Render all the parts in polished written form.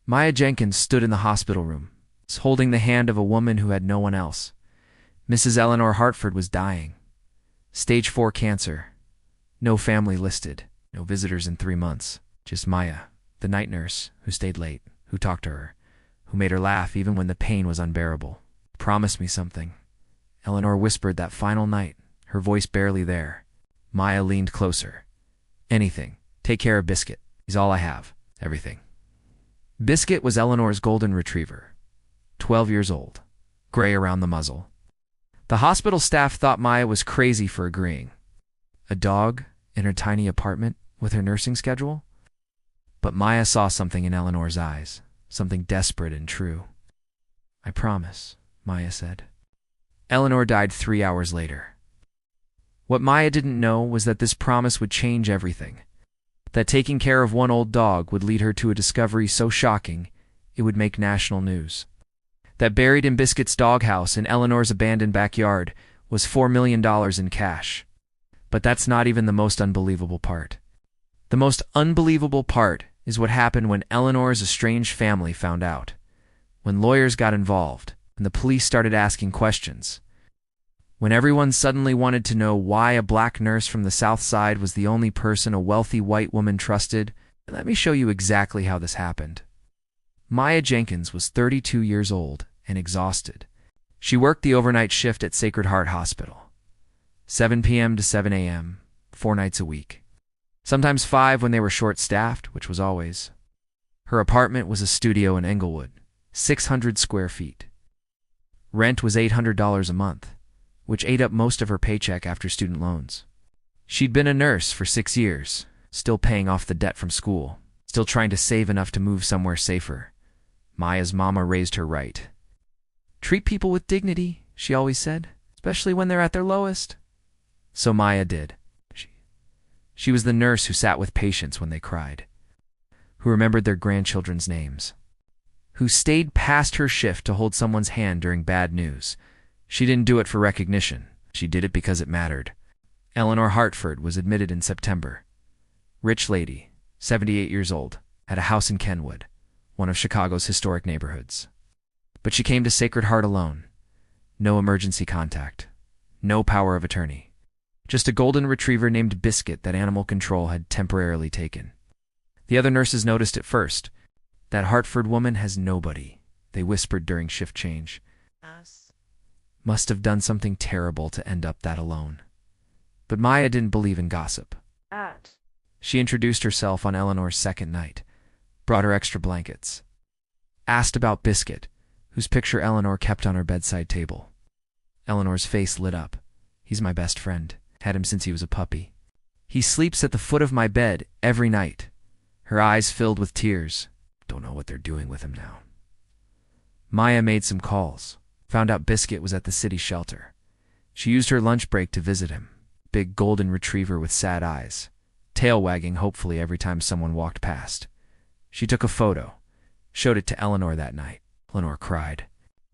Maya Jenkins stood in the hospital room, holding the hand of a woman who had no one else. Mrs. Eleanor Hartford was dying. Stage 4 cancer. No family listed. No visitors in 3 months. Just Maya, the night nurse, who stayed late, who talked to her, who made her laugh even when the pain was unbearable. "Promise me something," Eleanor whispered that final night, her voice barely there. Maya leaned closer. "Anything. Take care of Biscuit. He's all I have. Everything." Biscuit was Eleanor's golden retriever. 12 years old. Gray around the muzzle. The hospital staff thought Maya was crazy for agreeing. A dog in her tiny apartment with her nursing schedule? But Maya saw something in Eleanor's eyes, something desperate and true. "I promise," Maya said. Eleanor died 3 hours later. What Maya didn't know was that this promise would change everything. That taking care of one old dog would lead her to a discovery so shocking it would make national news. That buried in Biscuit's doghouse in Eleanor's abandoned backyard was $4 million in cash. But that's not even the most unbelievable part. The most unbelievable part is what happened when Eleanor's estranged family found out. When lawyers got involved, and the police started asking questions. When everyone suddenly wanted to know why a black nurse from the South Side was the only person a wealthy white woman trusted. Let me show you exactly how this happened. Maya Jenkins was 32 years old and exhausted. She worked the overnight shift at Sacred Heart Hospital. 7 p.m. to 7 a.m., 4 nights a week. Sometimes 5 when they were short-staffed, which was always. Her apartment was a studio in Englewood, 600 square feet. Rent was $800 a month, which ate up most of her paycheck after student loans. She'd been a nurse for 6 years, still paying off the debt from school, still trying to save enough to move somewhere safer. Maya's mama raised her right. "Treat people with dignity," she always said, "especially when they're at their lowest." So Maya did. She was the nurse who sat with patients when they cried, who remembered their grandchildren's names, who stayed past her shift to hold someone's hand during bad news. She didn't do it for recognition. She did it because it mattered. Eleanor Hartford was admitted in September. Rich lady, 78 years old, had a house in Kenwood, one of Chicago's historic neighborhoods. But she came to Sacred Heart alone. No emergency contact. No power of attorney. Just a golden retriever named Biscuit that animal control had temporarily taken. The other nurses noticed it first. "That Hartford woman has nobody," they whispered during shift change. Must have done something terrible to end up that alone. But Maya didn't believe in gossip. She introduced herself on Eleanor's second night, brought her extra blankets, asked about Biscuit, whose picture Eleanor kept on her bedside table. Eleanor's face lit up. "He's my best friend. Had him since he was a puppy. He sleeps at the foot of my bed every night." Her eyes filled with tears. "Don't know what they're doing with him now." Maya made some calls, found out Biscuit was at the city shelter. She used her lunch break to visit him. Big golden retriever with sad eyes, tail wagging hopefully every time someone walked past. She took a photo, showed it to Eleanor that night. Eleanor cried.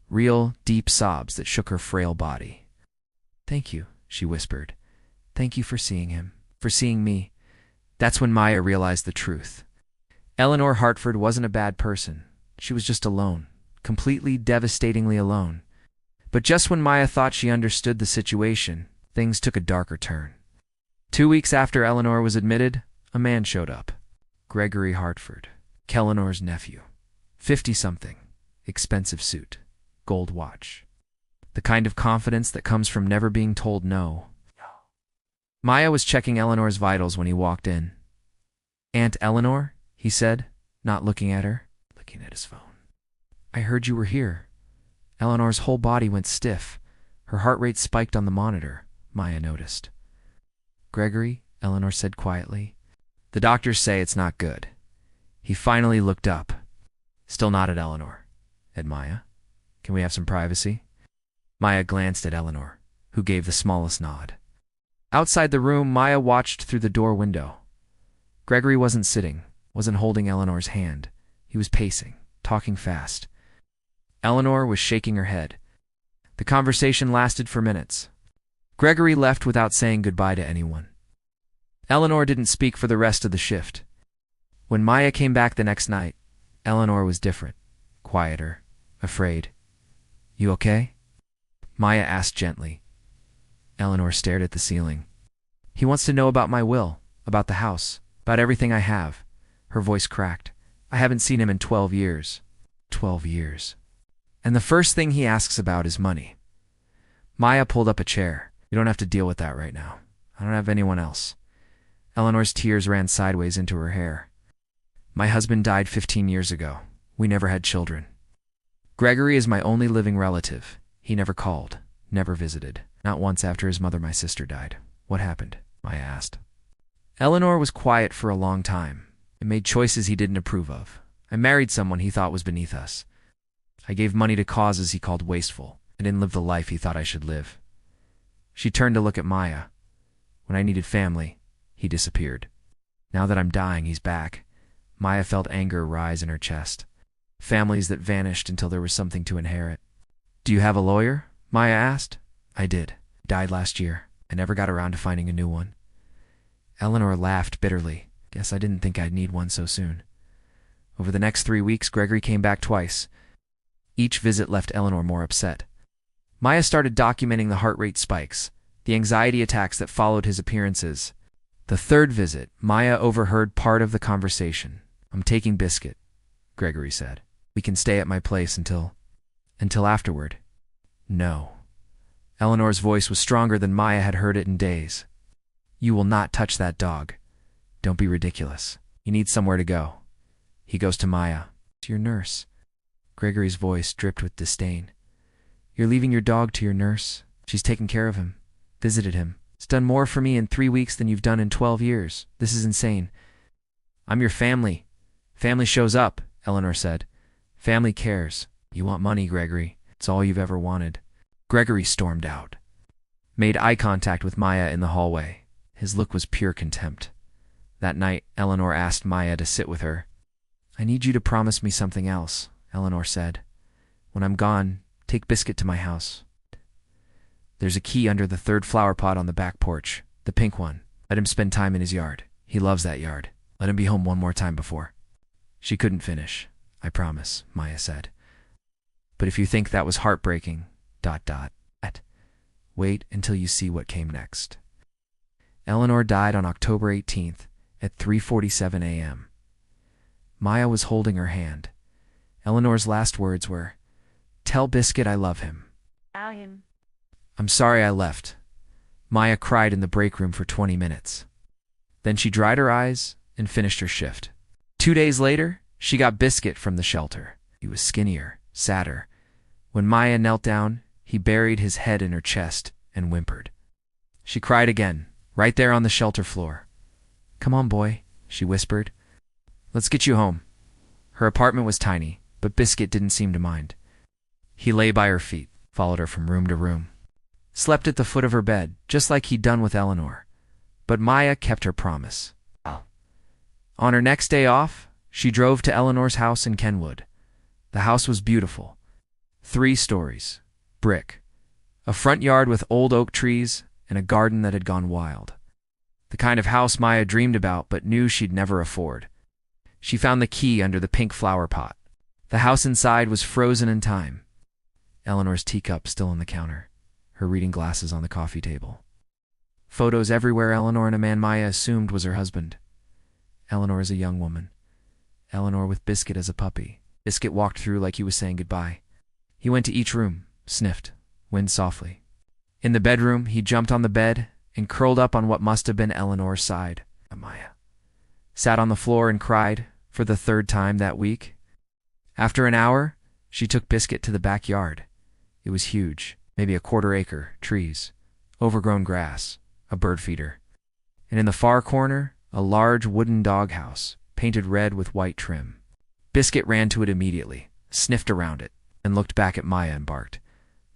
Real, deep sobs that shook her frail body. "Thank you," she whispered. "Thank you for seeing him, for seeing me." That's when Maya realized the truth. Eleanor Hartford wasn't a bad person. She was just alone, completely, devastatingly alone. But just when Maya thought she understood the situation, things took a darker turn. 2 weeks after Eleanor was admitted, a man showed up. Gregory Hartford, Eleanor's nephew. 50-something, expensive suit, gold watch. The kind of confidence that comes from never being told no. Maya was checking Eleanor's vitals when he walked in. "Aunt Eleanor?" he said, not looking at her, looking at his phone. "I heard you were here." Eleanor's whole body went stiff. Her heart rate spiked on the monitor, Maya noticed. "Gregory," Eleanor said quietly, "the doctors say it's not good." He finally looked up. Still not at Eleanor. At Maya. "Can we have some privacy?" Maya glanced at Eleanor, who gave the smallest nod. Outside the room, Maya watched through the door window. Gregory wasn't sitting, wasn't holding Eleanor's hand. He was pacing, talking fast. Eleanor was shaking her head. The conversation lasted for minutes. Gregory left without saying goodbye to anyone. Eleanor didn't speak for the rest of the shift. When Maya came back the next night, Eleanor was different, quieter, afraid. "You okay?" Maya asked gently. Eleanor stared at the ceiling. "He wants to know about my will, about the house, about everything I have." Her voice cracked. "I haven't seen him in 12 years. 12 years. And the first thing he asks about is money." Maya pulled up a chair. "You don't have to deal with that right now. I don't have anyone else." Eleanor's tears ran sideways into her hair. "My husband died 15 years ago. We never had children. Gregory is my only living relative. He never called, never visited. Not once after his mother, my sister, died." "What happened?" Maya asked. "Eleanor was quiet for a long time and made choices he didn't approve of. I married someone he thought was beneath us. I gave money to causes he called wasteful. I didn't live the life he thought I should live." She turned to look at Maya. "When I needed family, he disappeared. Now that I'm dying, he's back." Maya felt anger rise in her chest. Families that vanished until there was something to inherit. "Do you have a lawyer?" Maya asked. "I did. Died last year. I never got around to finding a new one." Eleanor laughed bitterly. "Guess I didn't think I'd need one so soon." Over the next 3 weeks, Gregory came back twice. Each visit left Eleanor more upset. Maya started documenting the heart rate spikes, the anxiety attacks that followed his appearances. The third visit, Maya overheard part of the conversation. "I'm taking Biscuit," Gregory said. "We can stay at my place until afterward." "No." Eleanor's voice was stronger than Maya had heard it in days. "You will not touch that dog. Don't be ridiculous. He needs somewhere to go." "He goes to Maya." "To your nurse." Gregory's voice dripped with disdain. "You're leaving your dog to your nurse? She's taken care of him, visited him. It's done more for me in 3 weeks than you've done in 12 years. This is insane." "I'm your family. Family shows up," Eleanor said. "Family cares. You want money, Gregory. It's all you've ever wanted." Gregory stormed out, made eye contact with Maya in the hallway. His look was pure contempt. That night, Eleanor asked Maya to sit with her. "I need you to promise me something else," Eleanor said. "When I'm gone, take Biscuit to my house. There's a key under the 3rd flower pot on the back porch, the pink one. Let him spend time in his yard. He loves that yard. Let him be home one more time before." She couldn't finish. "I promise," Maya said. "But if you think that was heartbreaking, ... wait until you see what came next." Eleanor died on October 18th at 3:47 a.m. Maya was holding her hand. Eleanor's last words were, "Tell Biscuit I love him." "I'm sorry I left." Maya cried in the break room for 20 minutes. Then she dried her eyes and finished her shift. 2 days later, she got Biscuit from the shelter. He was skinnier, sadder. When Maya knelt down, he buried his head in her chest and whimpered. She cried again, right there on the shelter floor. "Come on, boy," she whispered. "Let's get you home." Her apartment was tiny, but Biscuit didn't seem to mind. He lay by her feet, followed her from room to room. Slept at the foot of her bed, just like he'd done with Eleanor. But Maya kept her promise. On her next day off, she drove to Eleanor's house in Kenwood. The house was beautiful. 3 stories, brick, a front yard with old oak trees, and a garden that had gone wild. The kind of house Maya dreamed about but knew she'd never afford. She found the key under the pink flower pot. The house inside was frozen in time. Eleanor's teacup still on the counter, her reading glasses on the coffee table. Photos everywhere Eleanor and a man Maya assumed was her husband. Eleanor as a young woman. Eleanor with Biscuit as a puppy. Biscuit walked through like he was saying goodbye. He went to each room, sniffed, wind softly. In the bedroom, he jumped on the bed and curled up on what must have been Eleanor's side. Maya sat on the floor and cried for the 3rd time that week. After an hour, she took Biscuit to the backyard. It was huge, maybe a 1/4 acre, trees, overgrown grass, a bird feeder. And in the far corner, a large wooden doghouse, painted red with white trim. Biscuit ran to it immediately, sniffed around it, and looked back at Maya and barked.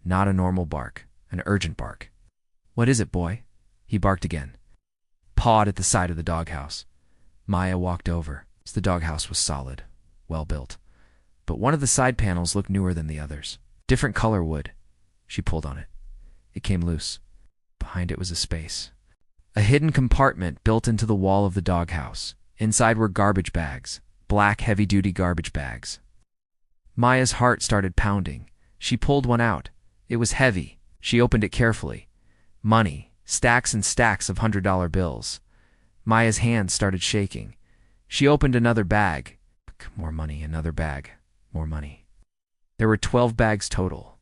Not a normal bark, an urgent bark. "What is it, boy?" He barked again. Pawed at the side of the doghouse. Maya walked over. The doghouse was solid, well built. But one of the side panels looked newer than the others. Different color wood. She pulled on it. It came loose. Behind it was a space. A hidden compartment built into the wall of the doghouse. Inside were garbage bags, black heavy-duty garbage bags. Maya's heart started pounding. She pulled one out. It was heavy. She opened it carefully. Money, stacks and stacks of $100 bills. Maya's hands started shaking. She opened another bag. More money, another bag. More money. There were 12 bags total.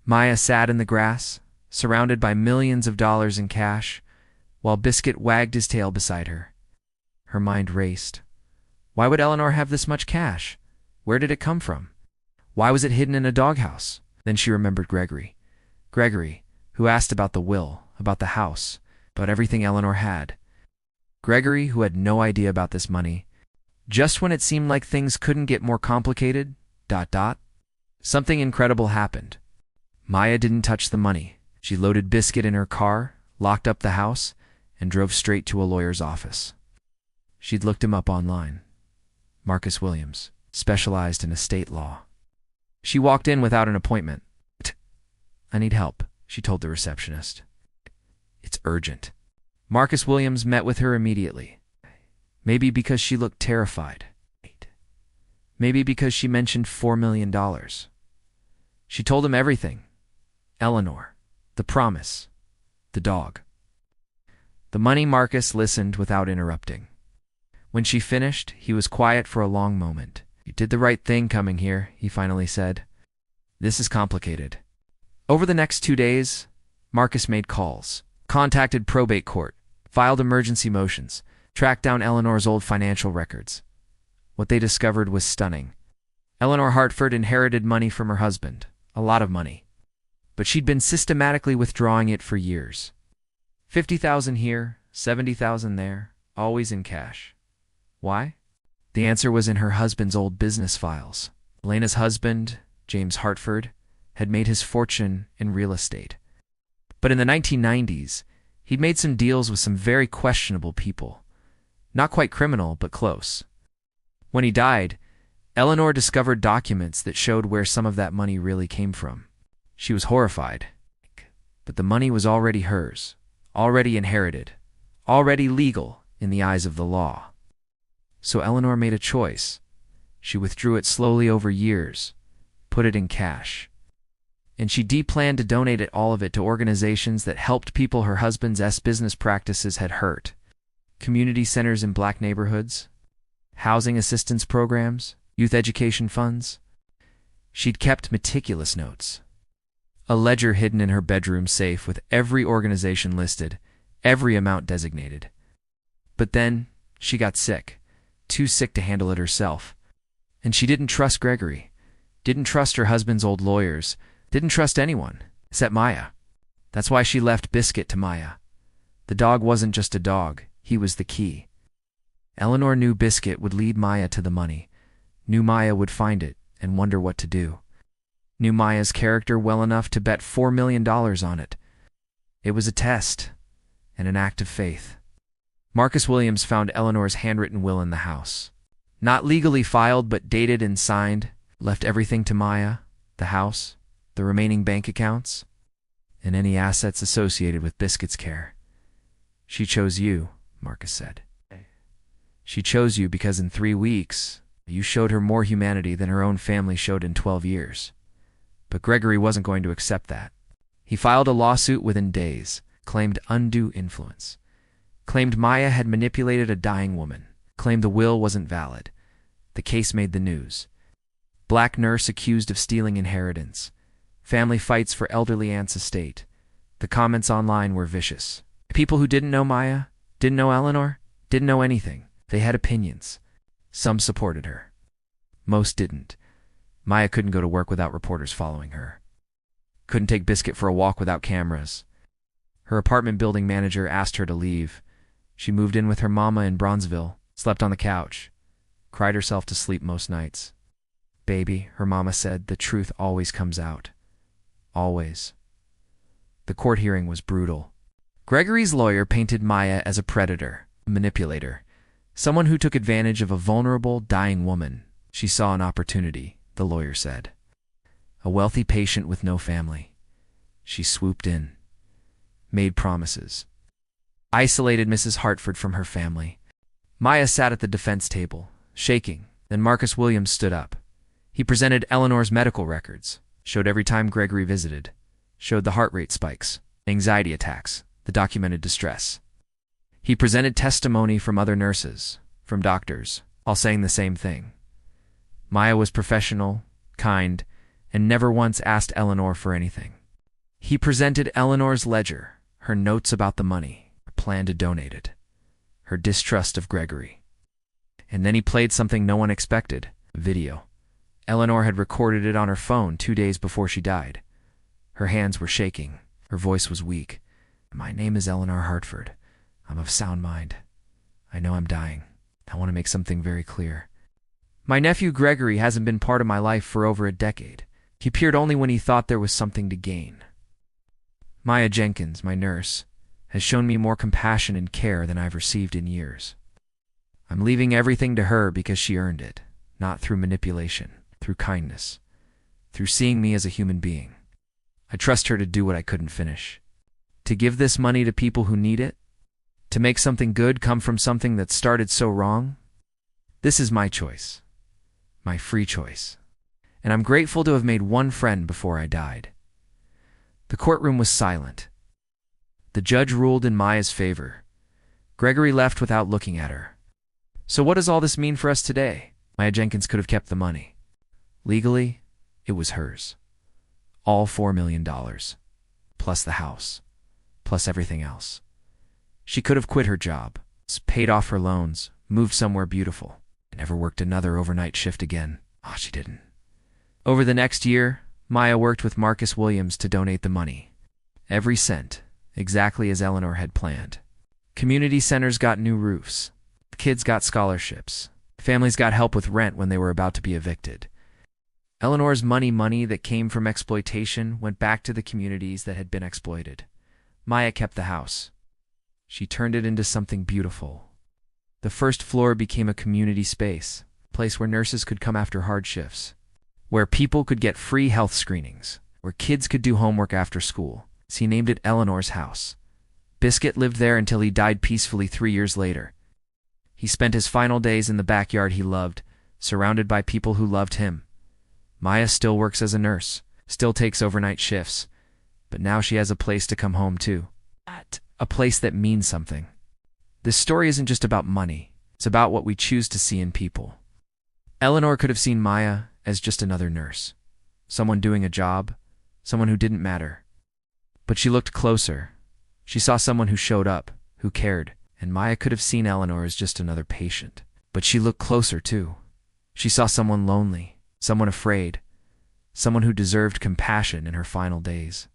Maya sat in the grass, surrounded by millions of dollars in cash, while Biscuit wagged his tail beside her. Her mind raced. Why would Eleanor have this much cash? Where did it come from? Why was it hidden in a doghouse? Then she remembered Gregory. Gregory, who asked about the will, about the house, about everything Eleanor had. Gregory, who had no idea about this money. Just when it seemed like things couldn't get more complicated, something incredible happened. Maya didn't touch the money. She loaded Biscuit in her car, locked up the house, and drove straight to a lawyer's office. She'd looked him up online. Marcus Williams, specialized in estate law. She walked in without an appointment. I need help, she told the receptionist. It's urgent. Marcus Williams met with her immediately. Maybe because she looked terrified. Maybe because she mentioned $4 million. She told him everything. Eleanor, the promise, the dog. The money. Marcus listened without interrupting. When she finished, he was quiet for a long moment. You did the right thing coming here, he finally said. This is complicated. Over the next 2 days, Marcus made calls, contacted probate court, filed emergency motions, tracked down Eleanor's old financial records. What they discovered was stunning. Eleanor Hartford inherited money from her husband, a lot of money. But she'd been systematically withdrawing it for years. $50,000 here, $70,000 there, always in cash. Why? The answer was in her husband's old business files. Elena's husband, James Hartford, had made his fortune in real estate. But in the 1990s, he'd made some deals with some very questionable people. Not quite criminal, but close. When he died, Eleanor discovered documents that showed where some of that money really came from. She was horrified. But the money was already hers, already inherited, already legal in the eyes of the law. So Eleanor made a choice. She withdrew it slowly over years, put it in cash. And she planned to donate all of it to organizations that helped people her husband's business practices had hurt. Community centers in black neighborhoods, housing assistance programs, youth education funds. She'd kept meticulous notes. A ledger hidden in her bedroom safe with every organization listed, every amount designated. But then she got sick, too sick to handle it herself. And she didn't trust Gregory, didn't trust her husband's old lawyers, didn't trust anyone, except Maya. That's why she left Biscuit to Maya. The dog wasn't just a dog, he was the key. Eleanor knew Biscuit would lead Maya to the money, knew Maya would find it and wonder what to do. Knew Maya's character well enough to bet $4 million on it. It was a test and an act of faith. Marcus Williams found Eleanor's handwritten will in the house. Not legally filed, but dated and signed, left everything to Maya, the house, the remaining bank accounts, and any assets associated with Biscuit's care. She chose you, Marcus said. She chose you because in 3 weeks, you showed her more humanity than her own family showed in 12 years. But Gregory wasn't going to accept that. He filed a lawsuit within days, claimed undue influence, claimed Maya had manipulated a dying woman, claimed the will wasn't valid. The case made the news. Black nurse accused of stealing inheritance. Family fights for elderly aunt's estate. The comments online were vicious. People who didn't know Maya, didn't know Eleanor, didn't know anything. They had opinions. Some supported her. Most didn't. Maya couldn't go to work without reporters following her. Couldn't take Biscuit for a walk without cameras. Her apartment building manager asked her to leave. She moved in with her mama in Bronzeville, slept on the couch, cried herself to sleep most nights. Baby, her mama said, the truth always comes out. Always. The court hearing was brutal. Gregory's lawyer painted Maya as a predator, a manipulator, someone who took advantage of a vulnerable, dying woman. She saw an opportunity, the lawyer said. A wealthy patient with no family. She swooped in, made promises, isolated Mrs. Hartford from her family. Maya sat at the defense table, shaking, Then Marcus Williams stood up. He presented Eleanor's medical records, showed every time Gregory visited, showed the heart rate spikes, anxiety attacks, the documented distress. He presented testimony from other nurses, from doctors, all saying the same thing. Maya was professional, kind, and never once asked Eleanor for anything. He presented Eleanor's ledger, her notes about the money, her plan to donate it, her distrust of Gregory. And then he played something no one expected, a video. Eleanor had recorded it on her phone 2 days before she died. Her hands were shaking. Her voice was weak. "My name is Eleanor Hartford. I'm of sound mind. I know I'm dying. I want to make something very clear. My nephew Gregory hasn't been part of my life for over a decade. He appeared only when he thought there was something to gain. Maya Jenkins, my nurse, has shown me more compassion and care than I've received in years. I'm leaving everything to her because she earned it, not through manipulation, through kindness, through seeing me as a human being. I trust her to do what I couldn't finish. To give this money to people who need it? To make something good come from something that started so wrong? This is my choice. My free choice. And I'm grateful to have made one friend before I died." The courtroom was silent. The judge ruled in Maya's favor. Gregory left without looking at her. So what does all this mean for us today? Maya Jenkins could have kept the money. Legally, it was hers. All $4 million, plus the house, plus everything else. She could have quit her job, paid off her loans, moved somewhere beautiful, and never worked another overnight shift again. She didn't. Over the next year, Maya worked with Marcus Williams to donate the money. Every cent, exactly as Eleanor had planned. Community centers got new roofs. Kids got scholarships. Families got help with rent when they were about to be evicted. Eleanor's money that came from exploitation went back to the communities that had been exploited. Maya kept the house. She turned it into something beautiful. The first floor became a community space, a place where nurses could come after hard shifts, where people could get free health screenings, where kids could do homework after school. He named it Eleanor's house. Biscuit lived there until he died peacefully 3 years later. He spent his final days in the backyard he loved, surrounded by people who loved him. Maya still works as a nurse, still takes overnight shifts, but now she has a place to come home to. A place that means something. This story isn't just about money, it's about what we choose to see in people. Eleanor could have seen Maya as just another nurse, someone doing a job, someone who didn't matter. But she looked closer. She saw someone who showed up, who cared, and Maya could have seen Eleanor as just another patient. But she looked closer too. She saw someone lonely, someone afraid, someone who deserved compassion in her final days.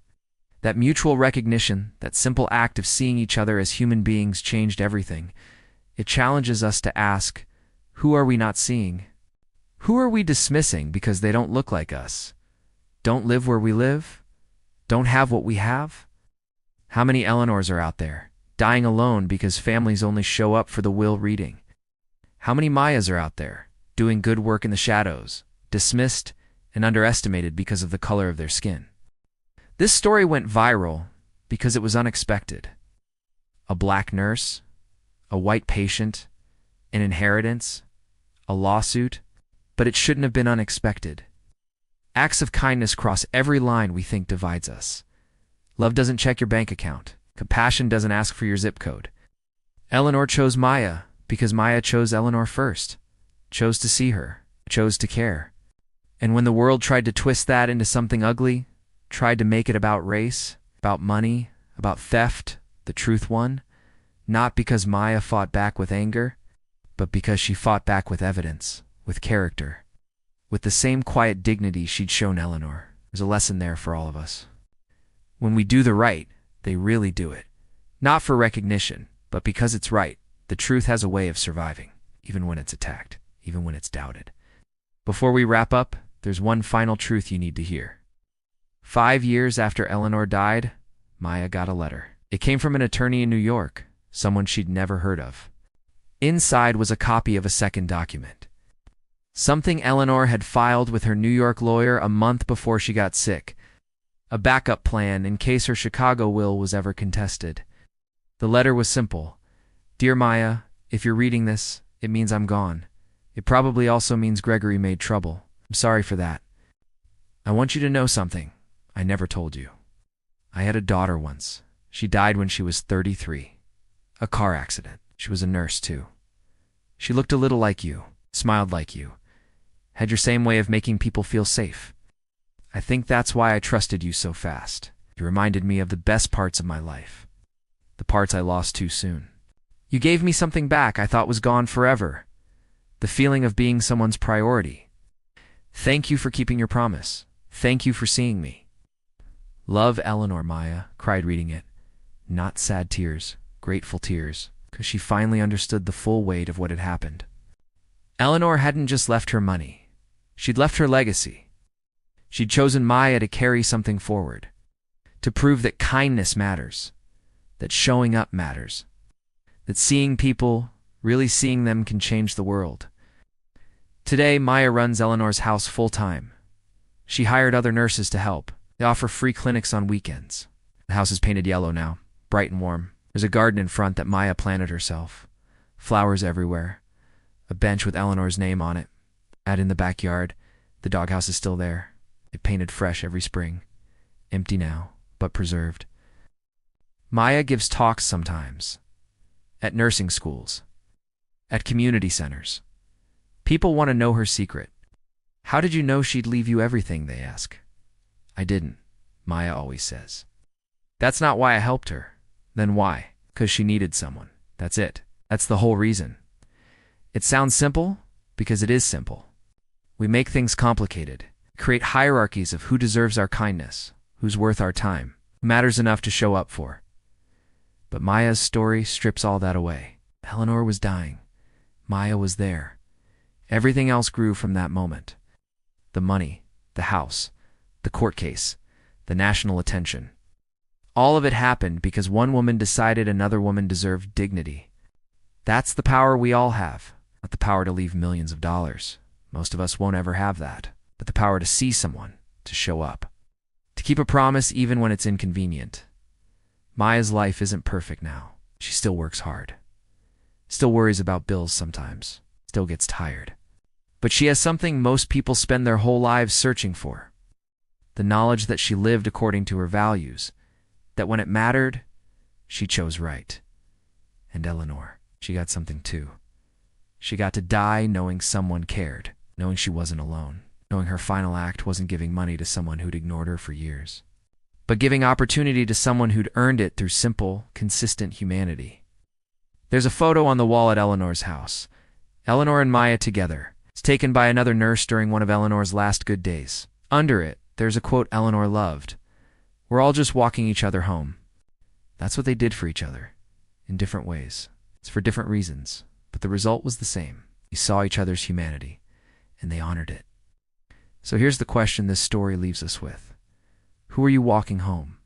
That mutual recognition, that simple act of seeing each other as human beings changed everything. It challenges us to ask, who are we not seeing? Who are we dismissing because they don't look like us? Don't live where we live? Don't have what we have? How many Eleanors are out there, dying alone because families only show up for the will reading? How many Mayas are out there, doing good work in the shadows, dismissed and underestimated because of the color of their skin? This story went viral because it was unexpected. A black nurse, a white patient, an inheritance, a lawsuit, but it shouldn't have been unexpected. Acts of kindness cross every line we think divides us. Love doesn't check your bank account. Compassion doesn't ask for your zip code. Eleanor chose Maya because Maya chose Eleanor first, chose to see her, chose to care. And when the world tried to twist that into something ugly, tried to make it about race, about money, about theft, the truth won, not because Maya fought back with anger, but because she fought back with evidence, with character, with the same quiet dignity she'd shown Eleanor. There's a lesson there for all of us. When we do the right, they really do it. Not for recognition, but because it's right. The truth has a way of surviving, even when it's attacked, even when it's doubted. Before we wrap up, there's one final truth you need to hear. 5 years after Eleanor died, Maya got a letter. It came from an attorney in New York, someone she'd never heard of. Inside was a copy of a second document. Something Eleanor had filed with her New York lawyer a month before she got sick. A backup plan in case her Chicago will was ever contested. The letter was simple. Dear Maya, if you're reading this, it means I'm gone. It probably also means Gregory made trouble. I'm sorry for that. I want you to know something I never told you. I had a daughter once. She died when she was 33. A car accident. She was a nurse, too. She looked a little like you, smiled like you, had your same way of making people feel safe. I think that's why I trusted you so fast. You reminded me of the best parts of my life, the parts I lost too soon. You gave me something back I thought was gone forever, the feeling of being someone's priority. Thank you for keeping your promise. Thank you for seeing me. Love, Eleanor. Maya cried reading it. Not sad tears, grateful tears, because she finally understood the full weight of what had happened. Eleanor hadn't just left her money. She'd left her legacy. She'd chosen Maya to carry something forward, to prove that kindness matters, that showing up matters, that seeing people, really seeing them, can change the world. Today, Maya runs Eleanor's house full-time. She hired other nurses to help. They offer free clinics on weekends. The house is painted yellow now, bright and warm. There's a garden in front that Maya planted herself. Flowers everywhere. A bench with Eleanor's name on it. Out in the backyard, the doghouse is still there. It painted fresh every spring. Empty now, but preserved. Maya gives talks sometimes. At nursing schools. At community centers. People want to know her secret. How did you know she'd leave you everything, they ask. I didn't, Maya always says. That's not why I helped her. Then why? 'Cause she needed someone. That's it. That's the whole reason. It sounds simple because it is simple. We make things complicated, create hierarchies of who deserves our kindness, who's worth our time, who matters enough to show up for. But Maya's story strips all that away. Eleanor was dying. Maya was there. Everything else grew from that moment. The money, the house, the court case, the national attention. All of it happened because one woman decided another woman deserved dignity. That's the power we all have. Not the power to leave millions of dollars. Most of us won't ever have that. But the power to see someone, to show up. To keep a promise even when it's inconvenient. Maya's life isn't perfect now. She still works hard. Still worries about bills sometimes. Still gets tired. But she has something most people spend their whole lives searching for. The knowledge that she lived according to her values. That when it mattered, she chose right. And Eleanor, she got something too. She got to die knowing someone cared, knowing she wasn't alone, knowing her final act wasn't giving money to someone who'd ignored her for years, but giving opportunity to someone who'd earned it through simple, consistent humanity. There's a photo on the wall at Eleanor's house. Eleanor and Maya together. It's taken by another nurse during one of Eleanor's last good days. Under it, there's a quote Eleanor loved. We're all just walking each other home. That's what they did for each other, in different ways. It's for different reasons, but the result was the same. They saw each other's humanity, and they honored it. So here's the question this story leaves us with. Who are you walking home?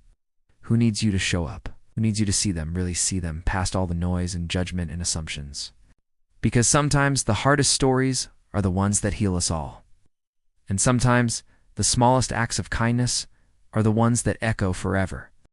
Who needs you to show up? Who needs you to see them, really see them, past all the noise and judgment and assumptions? Because sometimes the hardest stories are the ones that heal us all. And sometimes the smallest acts of kindness are the ones that echo forever.